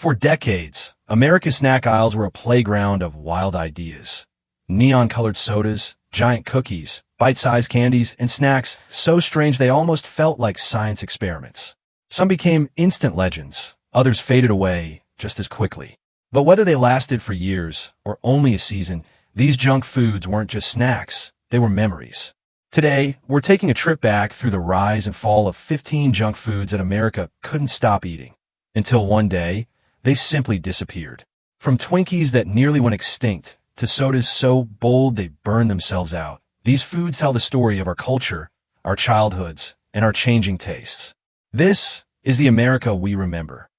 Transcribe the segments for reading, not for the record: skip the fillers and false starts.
For decades, America's snack aisles were a playground of wild ideas. Neon-colored sodas, giant cookies, bite-sized candies, and snacks so strange they almost felt like science experiments. Some became instant legends, others faded away just as quickly. But whether they lasted for years or only a season, these junk foods weren't just snacks, they were memories. Today, we're taking a trip back through the rise and fall of 15 junk foods that America couldn't stop eating. Until one day, they simply disappeared. From Twinkies that nearly went extinct to sodas so bold they burned themselves out, these foods tell the story of our culture, our childhoods, and our changing tastes. This is the America we remember.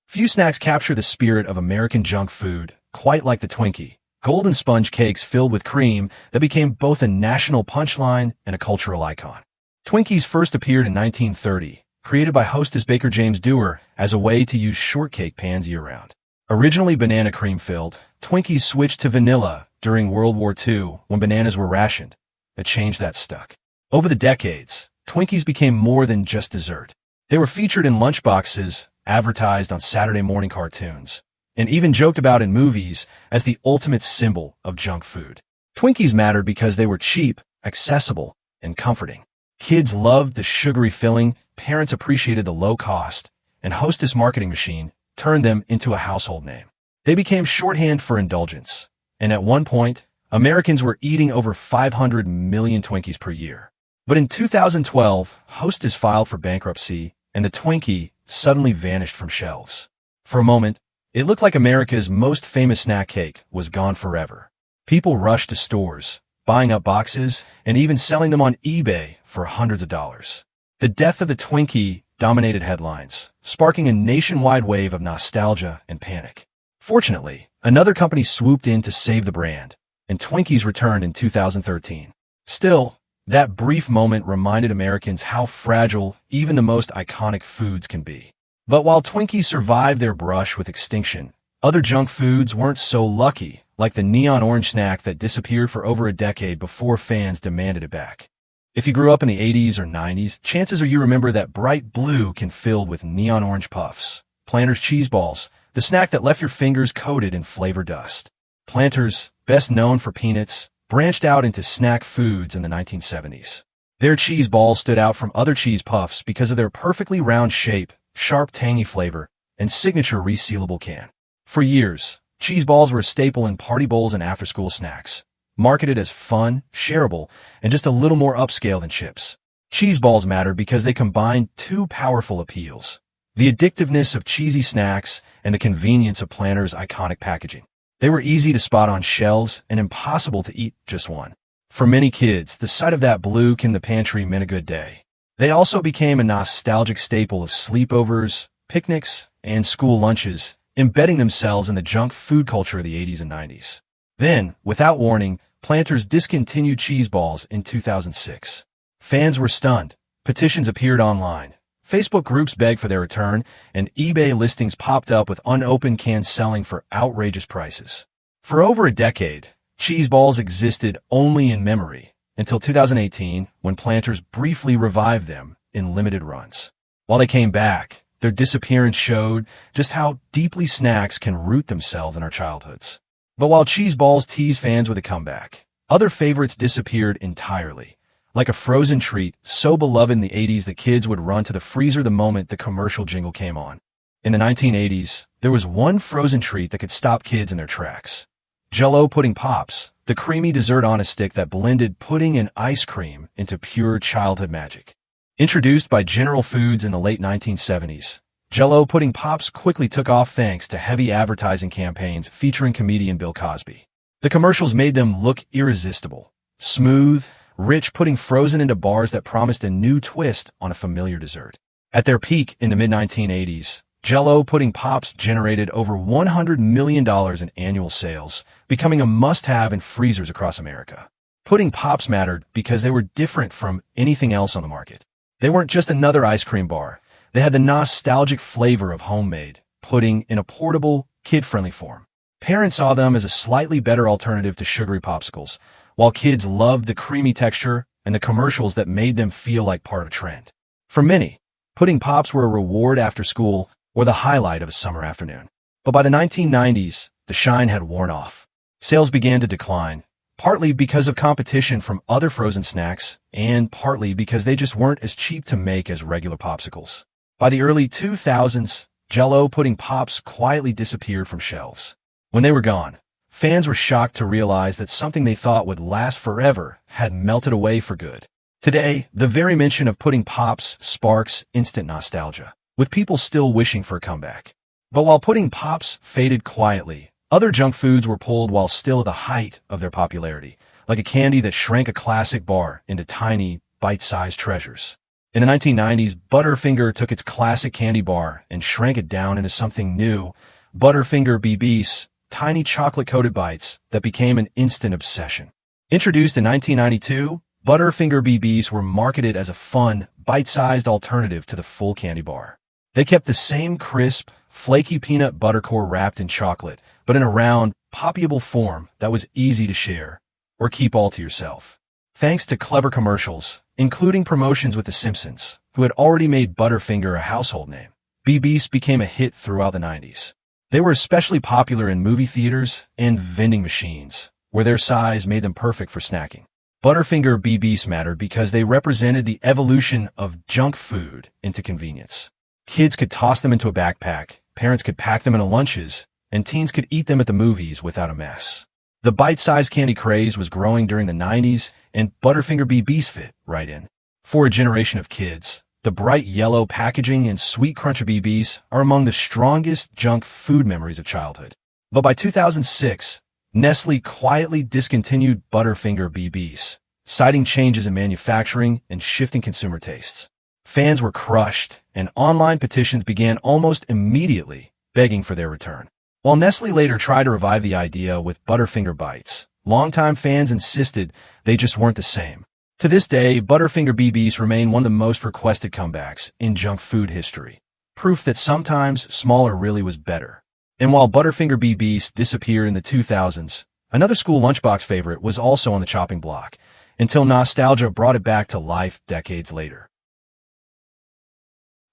Few snacks capture the spirit of American junk food quite like the Twinkie, golden sponge cakes filled with cream that became both a national punchline and a cultural icon. Twinkies first appeared in 1930, created by hostess baker James Dewar as a way to use shortcake pans year-round. Originally banana cream-filled, Twinkies switched to vanilla during World War II when bananas were rationed, a change that stuck. Over the decades, Twinkies became more than just dessert. They were featured in lunchboxes, advertised on Saturday morning cartoons, and even joked about in movies as the ultimate symbol of junk food. Twinkies mattered because they were cheap, accessible, and comforting. Kids loved the sugary filling, parents appreciated the low cost, and Hostess marketing machine turned them into a household name. They became shorthand for indulgence, and at one point, Americans were eating over 500 million Twinkies per year. But in 2012, Hostess filed for bankruptcy, and the Twinkie suddenly vanished from shelves. For a moment, it looked like America's most famous snack cake was gone forever. People rushed to stores, buying up boxes, and even selling them on eBay for hundreds of dollars. The death of the Twinkie dominated headlines, sparking a nationwide wave of nostalgia and panic. Fortunately, another company swooped in to save the brand, and Twinkies returned in 2013. Still, that brief moment reminded Americans how fragile even the most iconic foods can be. But while Twinkies survived their brush with extinction, other junk foods weren't so lucky, like the neon orange snack that disappeared for over a decade before fans demanded it back. If you grew up in the 80s or 90s, chances are you remember that bright blue can filled with neon orange puffs. Planters cheese balls, the snack that left your fingers coated in flavor dust. Planters, best known for peanuts, branched out into snack foods in the 1970s. Their cheese balls stood out from other cheese puffs because of their perfectly round shape, sharp tangy flavor, and signature resealable can. For years, cheese balls were a staple in party bowls and after-school snacks, marketed as fun, shareable, and just a little more upscale than chips. Cheese balls mattered because they combined two powerful appeals: the addictiveness of cheesy snacks and the convenience of Planters' iconic packaging. They were easy to spot on shelves and impossible to eat just one. For many kids, the sight of that blue can in the pantry meant a good day. They also became a nostalgic staple of sleepovers, picnics, and school lunches, embedding themselves in the junk food culture of the 80s and 90s. Then, without warning, Planters discontinued cheese balls in 2006. Fans were stunned. Petitions appeared online. Facebook groups begged for their return, and eBay listings popped up with unopened cans selling for outrageous prices. For over a decade, cheese balls existed only in memory, until 2018, when Planters briefly revived them in limited runs. While they came back, their disappearance showed just how deeply snacks can root themselves in our childhoods. But while cheese balls teased fans with a comeback, other favorites disappeared entirely. Like a frozen treat so beloved in the 80s that kids would run to the freezer the moment the commercial jingle came on. In the 1980s, there was one frozen treat that could stop kids in their tracks. Jell-O pudding pops, the creamy dessert on a stick that blended pudding and ice cream into pure childhood magic. Introduced by General Foods in the late 1970s, Jell-O pudding pops quickly took off thanks to heavy advertising campaigns featuring comedian Bill Cosby. The commercials made them look irresistible, smooth, rich pudding frozen into bars that promised a new twist on a familiar dessert. At their peak in the mid-1980s, Jell-O pudding pops generated over $100 million in annual sales, becoming a must-have in freezers across America. Pudding pops mattered because they were different from anything else on the market. They weren't just another ice cream bar. They had the nostalgic flavor of homemade pudding in a portable, kid-friendly form. Parents saw them as a slightly better alternative to sugary popsicles, while kids loved the creamy texture and the commercials that made them feel like part of a trend. For many, pudding pops were a reward after school or the highlight of a summer afternoon. But by the 1990s, the shine had worn off. Sales began to decline, partly because of competition from other frozen snacks, and partly because they just weren't as cheap to make as regular popsicles. By the early 2000s, Jell-O pudding pops quietly disappeared from shelves. When they were gone, fans were shocked to realize that something they thought would last forever had melted away for good. Today, the very mention of pudding pops sparks instant nostalgia, with people still wishing for a comeback. But while pudding pops faded quietly, other junk foods were pulled while still at the height of their popularity, like a candy that shrank a classic bar into tiny, bite-sized treasures. In the 1990s, Butterfinger took its classic candy bar and shrank it down into something new, Butterfinger BBs, tiny chocolate-coated bites that became an instant obsession. Introduced in 1992, Butterfinger BBs were marketed as a fun, bite-sized alternative to the full candy bar. They kept the same crisp, flaky peanut butter core wrapped in chocolate, but in a round, poppable form that was easy to share or keep all to yourself. Thanks to clever commercials, including promotions with The Simpsons, who had already made Butterfinger a household name, BBs became a hit throughout the 90s. They were especially popular in movie theaters and vending machines, where their size made them perfect for snacking. Butterfinger BBs mattered because they represented the evolution of junk food into convenience. Kids could toss them into a backpack, parents could pack them into lunches, and teens could eat them at the movies without a mess. The bite-sized candy craze was growing during the 90s, and Butterfinger BBs fit right in. For a generation of kids, the bright yellow packaging and sweet crunch of BBs are among the strongest junk food memories of childhood. But by 2006, Nestle quietly discontinued Butterfinger BBs, citing changes in manufacturing and shifting consumer tastes. Fans were crushed, and online petitions began almost immediately, begging for their return. While Nestle later tried to revive the idea with Butterfinger bites, longtime fans insisted they just weren't the same. To this day, Butterfinger BBs remain one of the most requested comebacks in junk food history, proof that sometimes smaller really was better. And while Butterfinger BBs disappeared in the 2000s, another school lunchbox favorite was also on the chopping block, until nostalgia brought it back to life decades later.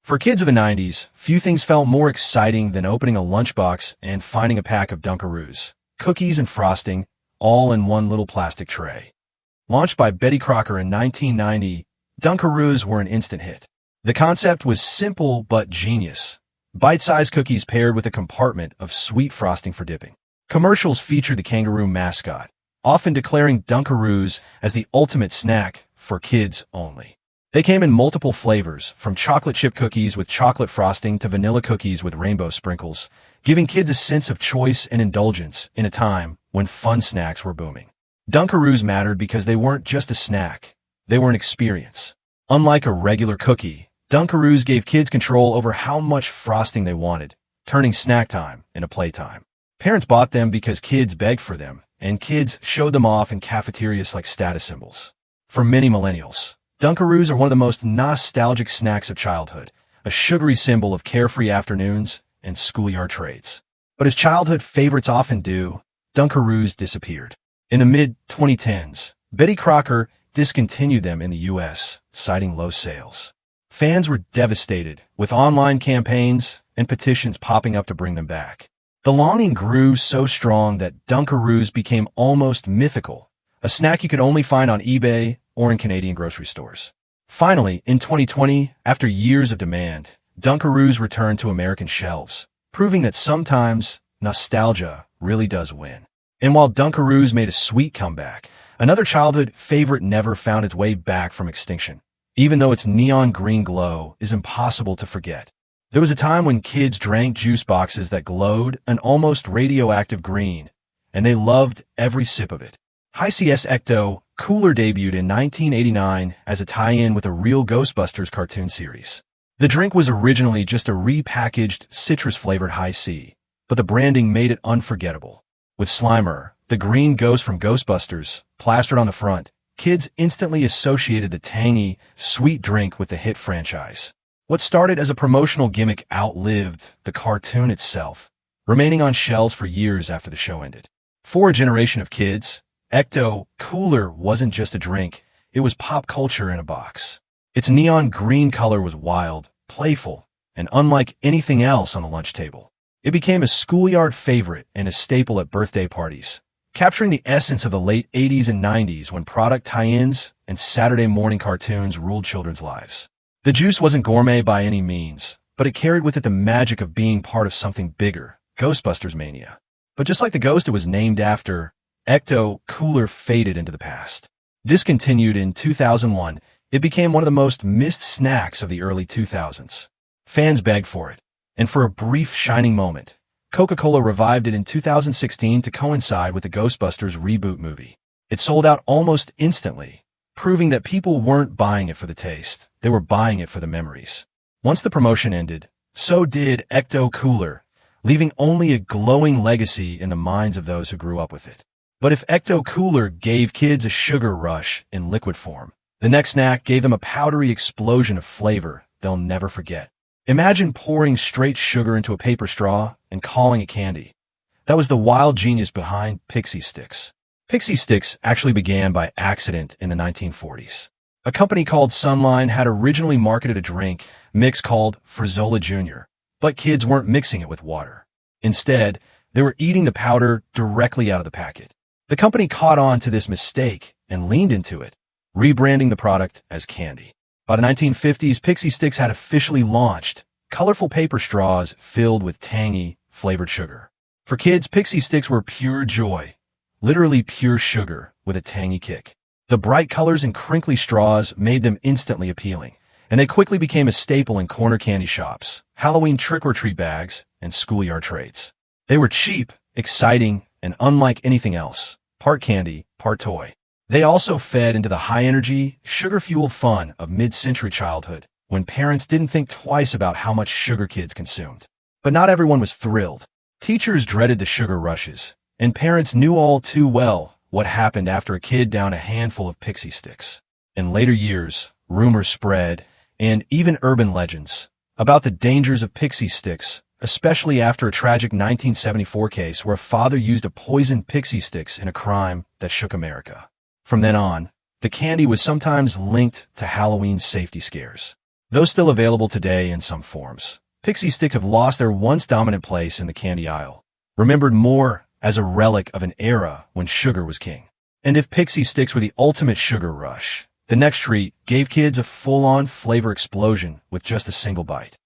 For kids of the 90s, few things felt more exciting than opening a lunchbox and finding a pack of Dunkaroos, cookies and frosting, all in one little plastic tray. Launched by Betty Crocker in 1990, Dunkaroos were an instant hit. The concept was simple but genius. Bite-sized cookies paired with a compartment of sweet frosting for dipping. Commercials featured the kangaroo mascot, often declaring Dunkaroos as the ultimate snack for kids only. They came in multiple flavors, from chocolate chip cookies with chocolate frosting to vanilla cookies with rainbow sprinkles, giving kids a sense of choice and indulgence in a time when fun snacks were booming. Dunkaroos mattered because they weren't just a snack, they were an experience. Unlike a regular cookie, Dunkaroos gave kids control over how much frosting they wanted, turning snack time into playtime. Parents bought them because kids begged for them, and kids showed them off in cafeterias like status symbols. For many millennials, Dunkaroos are one of the most nostalgic snacks of childhood, a sugary symbol of carefree afternoons and schoolyard trades. But as childhood favorites often do, Dunkaroos disappeared. In the mid-2010s, Betty Crocker discontinued them in the U.S., citing low sales. Fans were devastated, with online campaigns and petitions popping up to bring them back. The longing grew so strong that Dunkaroos became almost mythical, a snack you could only find on eBay or in Canadian grocery stores. Finally, in 2020, after years of demand, Dunkaroos returned to American shelves, proving that sometimes nostalgia really does win. And while Dunkaroos made a sweet comeback, another childhood favorite never found its way back from extinction, even though its neon green glow is impossible to forget. There was a time when kids drank juice boxes that glowed an almost radioactive green, and they loved every sip of it. High CS Ecto Cooler debuted in 1989 as a tie-in with a real Ghostbusters cartoon series. The drink was originally just a repackaged citrus-flavored High C, but the branding made it unforgettable. With Slimer, the green ghost from Ghostbusters, plastered on the front, kids instantly associated the tangy, sweet drink with the hit franchise. What started as a promotional gimmick outlived the cartoon itself, remaining on shelves for years after the show ended. For a generation of kids, Ecto Cooler wasn't just a drink, it was pop culture in a box. Its neon green color was wild, playful, and unlike anything else on the lunch table. It became a schoolyard favorite and a staple at birthday parties, capturing the essence of the late 80s and 90s when product tie-ins and Saturday morning cartoons ruled children's lives. The juice wasn't gourmet by any means, but it carried with it the magic of being part of something bigger, Ghostbusters mania. But just like the ghost it was named after, Ecto Cooler faded into the past. Discontinued in 2001, it became one of the most missed snacks of the early 2000s. Fans begged for it, and for a brief shining moment, Coca-Cola revived it in 2016 to coincide with the Ghostbusters reboot movie. It sold out almost instantly, proving that people weren't buying it for the taste, they were buying it for the memories. Once the promotion ended, so did Ecto Cooler, leaving only a glowing legacy in the minds of those who grew up with it. But if Ecto Cooler gave kids a sugar rush in liquid form, the next snack gave them a powdery explosion of flavor they'll never forget. Imagine pouring straight sugar into a paper straw and calling it candy. That was the wild genius behind Pixie Stix. Pixie Stix actually began by accident in the 1940s. A company called Sunline had originally marketed a drink mix called Frizola Jr., but kids weren't mixing it with water. Instead, they were eating the powder directly out of the packet. The company caught on to this mistake and leaned into it, rebranding the product as candy. By the 1950s, Pixie Stix had officially launched, colorful paper straws filled with tangy, flavored sugar. For kids, Pixie Stix were pure joy, literally pure sugar with a tangy kick. The bright colors and crinkly straws made them instantly appealing, and they quickly became a staple in corner candy shops, Halloween trick-or-treat bags, and schoolyard trades. They were cheap, exciting, and unlike anything else, part candy, part toy. They also fed into the high-energy, sugar-fueled fun of mid-century childhood, when parents didn't think twice about how much sugar kids consumed. But not everyone was thrilled. Teachers dreaded the sugar rushes, and parents knew all too well what happened after a kid downed a handful of Pixie Stix. In later years, rumors spread, and even urban legends, about the dangers of Pixie Stix, especially after a tragic 1974 case where a father used a poisoned Pixie Stix in a crime that shook America. From then on, the candy was sometimes linked to Halloween safety scares. Though still available today in some forms, Pixie Stix have lost their once dominant place in the candy aisle, remembered more as a relic of an era when sugar was king. And if Pixie Stix were the ultimate sugar rush, the next treat gave kids a full-on flavor explosion with just a single bite.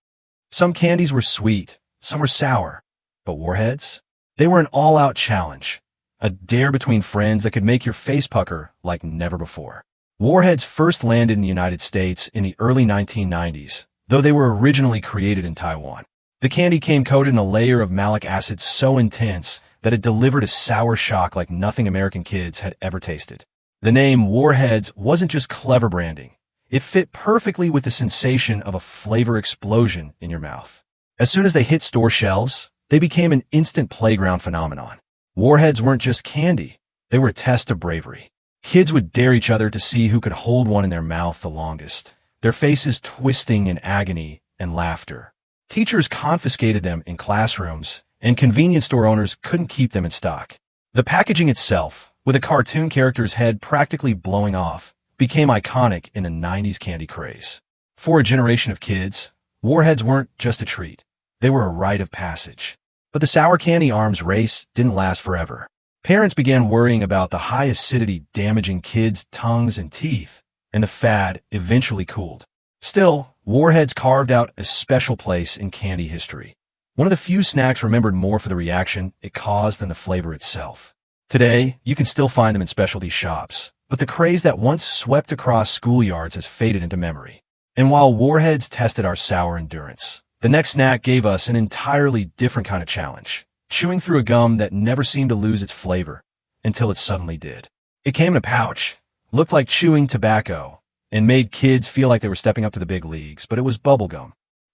Some candies were sweet, some were sour, but Warheads? They were an all-out challenge. A dare between friends that could make your face pucker like never before. Warheads first landed in the United States in the early 1990s, though they were originally created in Taiwan. The candy came coated in a layer of malic acid so intense that it delivered a sour shock like nothing American kids had ever tasted. The name Warheads wasn't just clever branding. It fit perfectly with the sensation of a flavor explosion in your mouth. As soon as they hit store shelves, they became an instant playground phenomenon. Warheads weren't just candy, they were a test of bravery. Kids would dare each other to see who could hold one in their mouth the longest, their faces twisting in agony and laughter. Teachers confiscated them in classrooms, and convenience store owners couldn't keep them in stock. The packaging itself, with a cartoon character's head practically blowing off, became iconic in the 90s candy craze. For a generation of kids, Warheads weren't just a treat, they were a rite of passage. But the sour candy arms race didn't last forever. Parents began worrying about the high acidity damaging kids' tongues and teeth, and the fad eventually cooled. Still, Warheads carved out a special place in candy history. One of the few snacks remembered more for the reaction it caused than the flavor itself. Today, you can still find them in specialty shops, but the craze that once swept across schoolyards has faded into memory. And while Warheads tested our sour endurance, the next snack gave us an entirely different kind of challenge, chewing through a gum that never seemed to lose its flavor, until it suddenly did. It came in a pouch, looked like chewing tobacco, and made kids feel like they were stepping up to the big leagues, but it was bubblegum.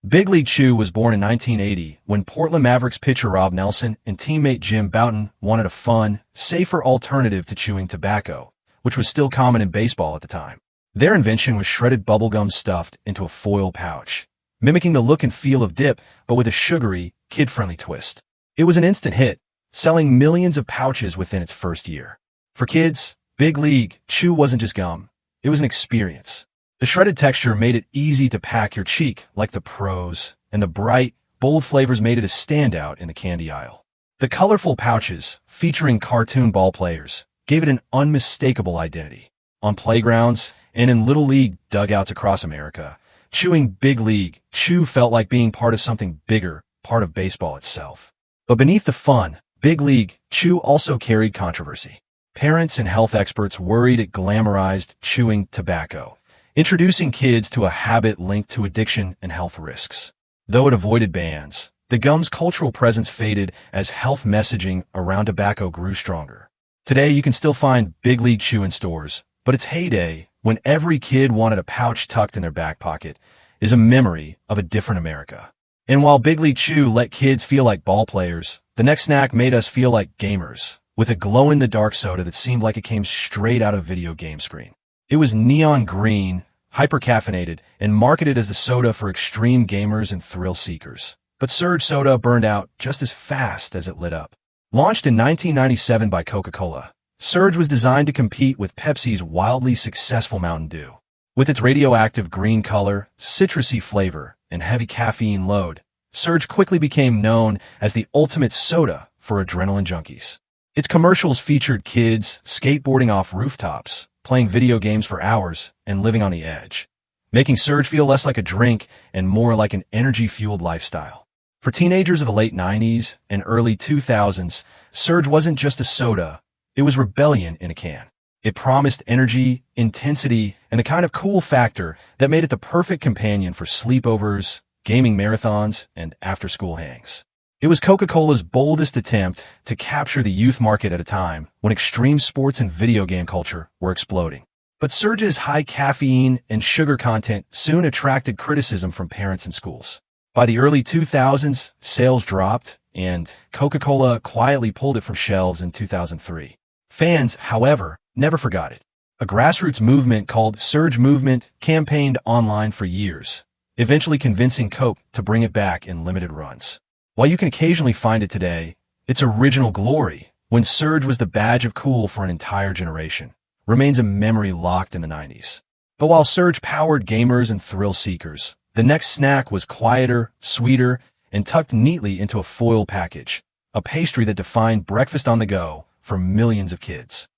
Big League Chew was born in 1980 when Portland Mavericks pitcher Rob Nelson and teammate Jim Bouton wanted a fun, safer alternative to chewing tobacco, which was still common in baseball at the time. Their invention was shredded bubblegum stuffed into a foil pouch, mimicking the look and feel of dip, but with a sugary, kid-friendly twist. It was an instant hit, selling millions of pouches within its first year. For kids, Big League Chew wasn't just gum, it was an experience. The shredded texture made it easy to pack your cheek like the pros, and the bright, bold flavors made it a standout in the candy aisle. The colorful pouches, featuring cartoon ball players, gave it an unmistakable identity. On playgrounds and in Little League dugouts across America, chewing Big League Chew felt like being part of something bigger, part of baseball itself. But beneath the fun, Big League Chew also carried controversy. Parents and health experts worried it glamorized chewing tobacco, introducing kids to a habit linked to addiction and health risks. Though it avoided bans, the gum's cultural presence faded as health messaging around tobacco grew stronger. Today, you can still find Big League Chew in stores, but its heyday, when every kid wanted a pouch tucked in their back pocket, is a memory of a different America. And while Big League Chew let kids feel like ball players, the next snack made us feel like gamers, with a glow-in-the-dark soda that seemed like it came straight out of a video game screen. It was neon green, hyper-caffeinated, and marketed as the soda for extreme gamers and thrill seekers. But Surge soda burned out just as fast as it lit up. Launched in 1997 by Coca-Cola, Surge was designed to compete with Pepsi's wildly successful Mountain Dew. With its radioactive green color, citrusy flavor, and heavy caffeine load, Surge quickly became known as the ultimate soda for adrenaline junkies. Its commercials featured kids skateboarding off rooftops, playing video games for hours, and living on the edge, making Surge feel less like a drink and more like an energy-fueled lifestyle. For teenagers of the late 90s and early 2000s, Surge wasn't just a soda, it was rebellion in a can. It promised energy, intensity, and the kind of cool factor that made it the perfect companion for sleepovers, gaming marathons, and after-school hangs. It was Coca-Cola's boldest attempt to capture the youth market at a time when extreme sports and video game culture were exploding. But Surge's high caffeine and sugar content soon attracted criticism from parents and schools. By the early 2000s, sales dropped, and Coca-Cola quietly pulled it from shelves in 2003. Fans, however, never forgot it. A grassroots movement called Surge Movement campaigned online for years, eventually convincing Coke to bring it back in limited runs. While you can occasionally find it today, its original glory, when Surge was the badge of cool for an entire generation, remains a memory locked in the 90s. But while Surge powered gamers and thrill seekers, the next snack was quieter, sweeter, and tucked neatly into a foil package, a pastry that defined breakfast on the go for millions of kids.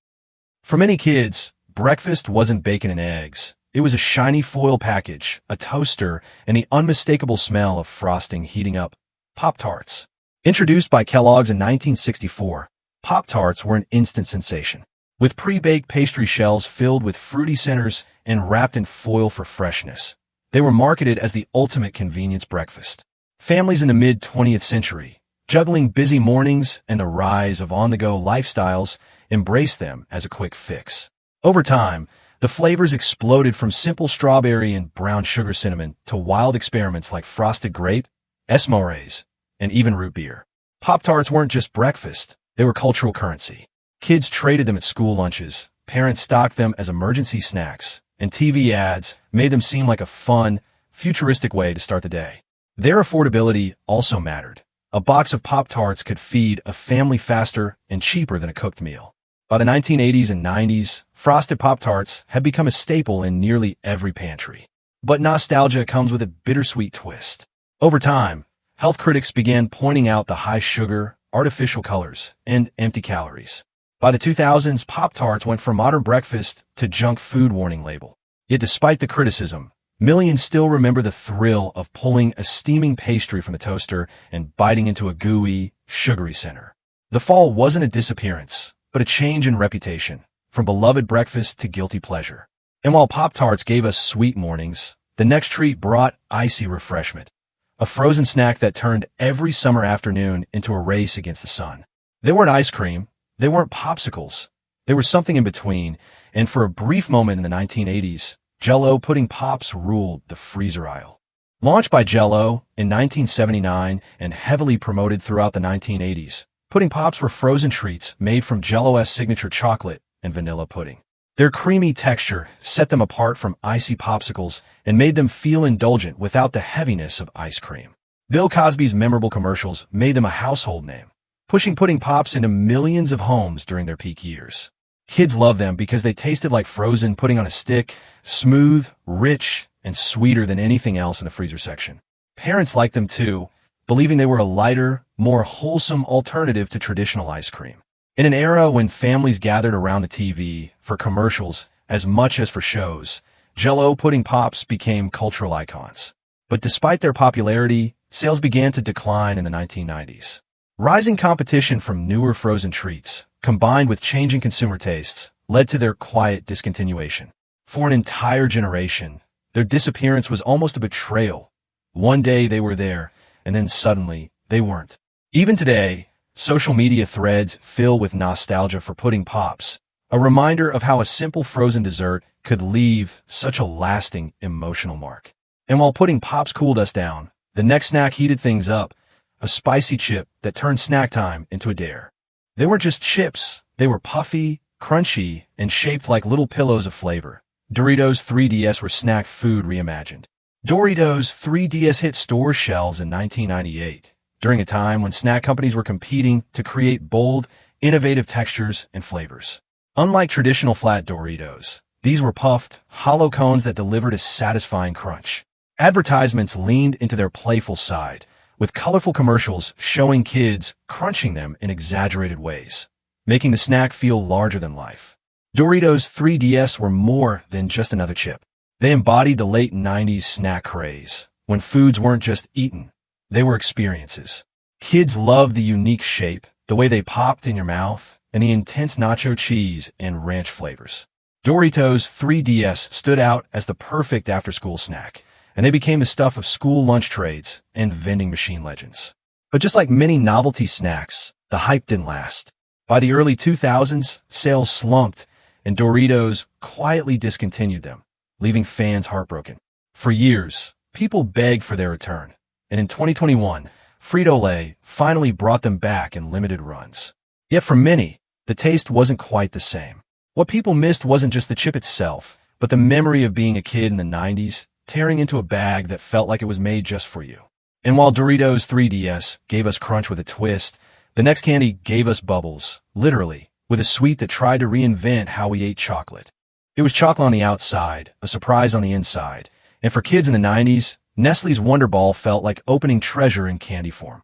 For many kids, breakfast wasn't bacon and eggs. It was a shiny foil package, a toaster, and the unmistakable smell of frosting heating up. Pop-Tarts. Introduced by Kellogg's in 1964, Pop-Tarts were an instant sensation. With pre-baked pastry shells filled with fruity centers and wrapped in foil for freshness, they were marketed as the ultimate convenience breakfast. Families in the mid-20th century, juggling busy mornings and the rise of on-the-go lifestyles, embraced them as a quick fix. Over time, the flavors exploded from simple strawberry and brown sugar cinnamon to wild experiments like frosted grape, Esmores, and even root beer. Pop-Tarts weren't just breakfast, they were cultural currency. Kids traded them at school lunches, parents stocked them as emergency snacks, and TV ads made them seem like a fun, futuristic way to start the day. Their affordability also mattered. A box of Pop-Tarts could feed a family faster and cheaper than a cooked meal. By the 1980s and 90s, frosted Pop-Tarts had become a staple in nearly every pantry. But nostalgia comes with a bittersweet twist. Over time, health critics began pointing out the high sugar, artificial colors, and empty calories. By the 2000s, Pop-Tarts went from modern breakfast to junk food warning label. Yet despite the criticism, millions still remember the thrill of pulling a steaming pastry from the toaster and biting into a gooey, sugary center. The fall wasn't a disappearance, but a change in reputation, from beloved breakfast to guilty pleasure. And while Pop-Tarts gave us sweet mornings, the next treat brought icy refreshment, a frozen snack that turned every summer afternoon into a race against the sun. They weren't ice cream, they weren't popsicles, they were something in between, and for a brief moment in the 1980s, Jell-O pudding pops ruled the freezer aisle. Launched by Jell-O in 1979 and heavily promoted throughout the 1980s, pudding pops were frozen treats made from Jell-O's signature chocolate and vanilla pudding. Their creamy texture set them apart from icy popsicles and made them feel indulgent without the heaviness of ice cream. Bill Cosby's memorable commercials made them a household name, pushing pudding pops into millions of homes during their peak years. Kids loved them because they tasted like frozen pudding on a stick, smooth, rich, and sweeter than anything else in the freezer section. Parents liked them too, believing they were a lighter, more wholesome alternative to traditional ice cream. In an era when families gathered around the TV for commercials as much as for shows, Jell-O pudding pops became cultural icons. But despite their popularity, sales began to decline in the 1990s. Rising competition from newer frozen treats, combined with changing consumer tastes, led to their quiet discontinuation. For an entire generation, their disappearance was almost a betrayal. One day they were there, and then suddenly they weren't. Even today, social media threads fill with nostalgia for pudding pops, a reminder of how a simple frozen dessert could leave such a lasting emotional mark. And while pudding pops cooled us down, the next snack heated things up, a spicy chip that turned snack time into a dare. They weren't just chips, they were puffy, crunchy, and shaped like little pillows of flavor. Doritos 3DS were snack food reimagined. Doritos 3DS hit store shelves in 1998, during a time when snack companies were competing to create bold, innovative textures and flavors. Unlike traditional flat Doritos, these were puffed, hollow cones that delivered a satisfying crunch. Advertisements leaned into their playful side, with colorful commercials showing kids crunching them in exaggerated ways, making the snack feel larger than life. Doritos 3DS were more than just another chip. They embodied the late 90s snack craze, when foods weren't just eaten, they were experiences. Kids loved the unique shape, the way they popped in your mouth, and the intense nacho cheese and ranch flavors. Doritos 3DS stood out as the perfect after-school snack, and they became the stuff of school lunch trades and vending machine legends. But just like many novelty snacks, the hype didn't last. By the early 2000s, sales slumped, and Doritos quietly discontinued them, leaving fans heartbroken. For years, people begged for their return, and in 2021, Frito-Lay finally brought them back in limited runs. Yet for many, the taste wasn't quite the same. What people missed wasn't just the chip itself, but the memory of being a kid in the 90s, tearing into a bag that felt like it was made just for you. And while Doritos 3DS gave us crunch with a twist, the next candy gave us bubbles, literally, with a sweet that tried to reinvent how we ate chocolate. It was chocolate on the outside, a surprise on the inside, and for kids in the 90s, Nestle's Wonder Ball felt like opening treasure in candy form.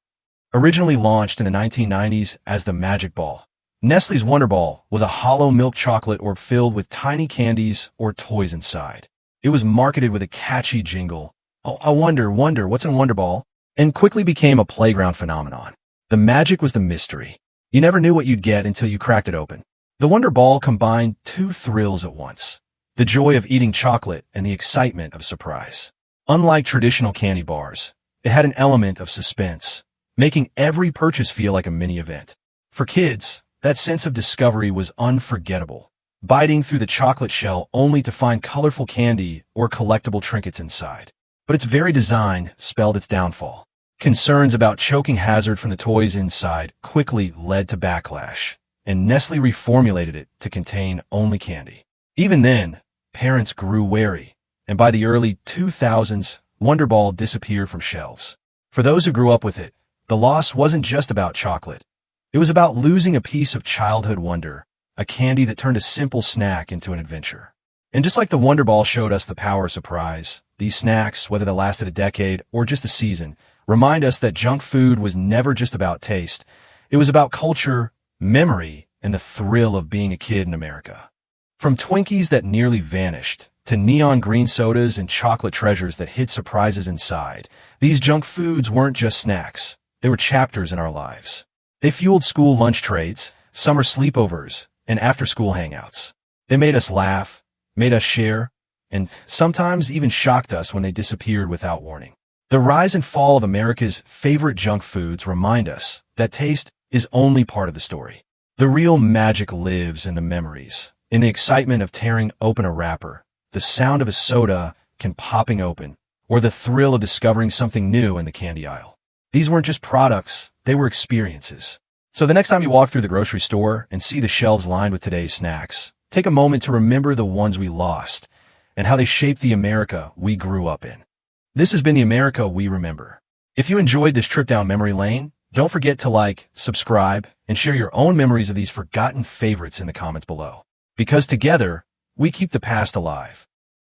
Originally launched in the 1990s as the Magic Ball, Nestle's Wonder Ball was a hollow milk chocolate orb filled with tiny candies or toys inside. It was marketed with a catchy jingle, "Oh, I wonder, what's in Wonder Ball?" and quickly became a playground phenomenon. The magic was the mystery. You never knew what you'd get until you cracked it open. The Wonder Ball combined two thrills at once: the joy of eating chocolate and the excitement of surprise. Unlike traditional candy bars, it had an element of suspense, making every purchase feel like a mini event. For kids, that sense of discovery was unforgettable, biting through the chocolate shell only to find colorful candy or collectible trinkets inside. But its very design spelled its downfall. Concerns about choking hazard from the toys inside quickly led to backlash, and Nestle reformulated it to contain only candy. Even then, parents grew wary, and by the early 2000s, Wonder Ball disappeared from shelves. For those who grew up with it, the loss wasn't just about chocolate. It was about losing a piece of childhood wonder, a candy that turned a simple snack into an adventure. And just like the Wonder Ball showed us the power of surprise, these snacks, whether they lasted a decade or just a season, remind us that junk food was never just about taste. It was about culture, memory, and the thrill of being a kid in America. From Twinkies that nearly vanished, to neon green sodas and chocolate treasures that hid surprises inside, these junk foods weren't just snacks. They were chapters in our lives. They fueled school lunch trades, summer sleepovers, and after-school hangouts. They made us laugh, made us share, and sometimes even shocked us when they disappeared without warning. The rise and fall of America's favorite junk foods remind us that taste is only part of the story. The real magic lives in the memories, in the excitement of tearing open a wrapper, the sound of a soda can popping open, or the thrill of discovering something new in the candy aisle. These weren't just products, they were experiences. So the next time you walk through the grocery store and see the shelves lined with today's snacks, take a moment to remember the ones we lost and how they shaped the America we grew up in. This has been the America we remember. If you enjoyed this trip down memory lane, don't forget to like, subscribe, and share your own memories of these forgotten favorites in the comments below. Because together, we keep the past alive.